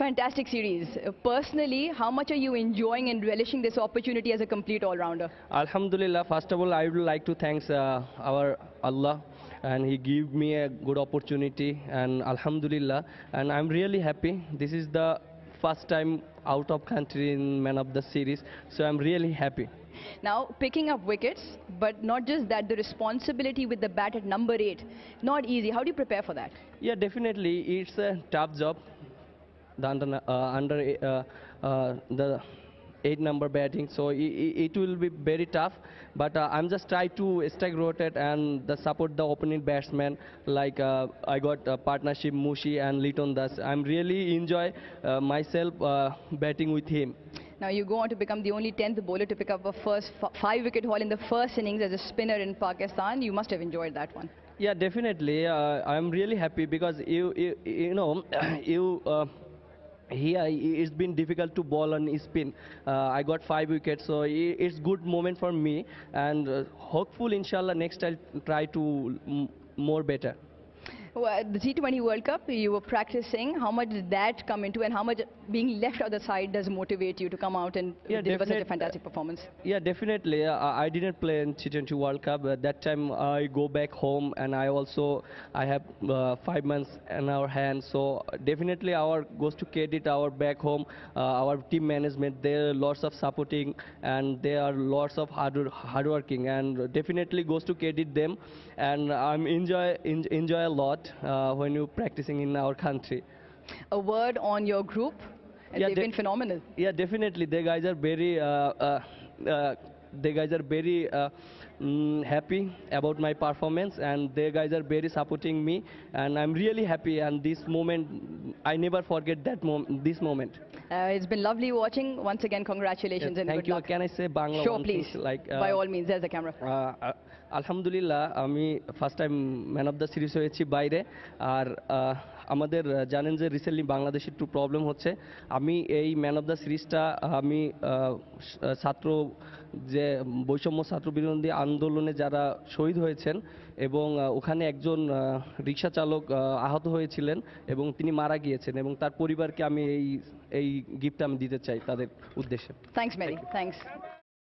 fantastic series. Personally, how much are you enjoying and relishing this opportunity as a complete all-rounder? Alhamdulillah, first of all, I would like to thank our Allah, and He gave me a good opportunity, and Alhamdulillah, and I'm really happy. This is the first time out of country in Man of the Series, so I'm really happy. Now, picking up wickets, but not just that, the responsibility with the bat at number 8, not easy. How do you prepare for that? Yeah, definitely, it's a tough job. The the 8 number batting, so it will be very tough, but I'm just try to strike rotate and support the opponent batsman, like I got a partnership Mushi and Liton Das. I'm really enjoy myself batting with him. Now you go on to become the only 10th bowler to pick up a first 5-wicket haul in the first innings as a spinner in Pakistan. You must have enjoyed that one. Yeah, definitely. I'm really happy because you know you. Here it's been difficult to bowl on spin. I got 5 wickets, so it's good moment for me, and hopeful inshallah next I'll try to more better. Well, the T20 World Cup, you were practicing. How much did that come into, and how much being left on the side does motivate you to come out and deliver such a fantastic performance? Yeah, definitely. I didn't play in T20 World Cup. At that time, I go back home, and I have 5 months in our hands. So definitely, our goes to credit our back home, our team management. There are lots of supporting, and there are lots of hardworking, and definitely goes to credit them. And I'm enjoy a lot when you're practicing in our country. A word on your group, and they've been phenomenal. Yeah, definitely. The guys are very happy about my performance, and the guys are very supporting me, and I'm really happy. And this moment, I never forget that this moment. It's been lovely watching. Once again, congratulations and thank good you. luck. Can I say Bangla? Sure, please. By all means, there's the camera. আলহামদুলিল্লাহ, আমি first time man of the series হয়েছি বাইরে। আর আমাদের জানেন যে recently বাংলাদেশে একটু problem হচ্ছে। আমি এই ম্যান অফ দ্য সিরিজটা আমি ছাত্র যে বৈষম্য ছাত্র বিরোধী আন্দোলনে যারা শহীদ হয়েছেন, এবং ওখানে একজন রিক্সা চালক আহত হয়েছিলেন এবং তিনি মারা গিয়েছেন, এবং তার পরিবারকে আমি এই গিফটটা আমি দিতে চাই তাদের উদ্দেশ্যে। Thanks Mary, thanks.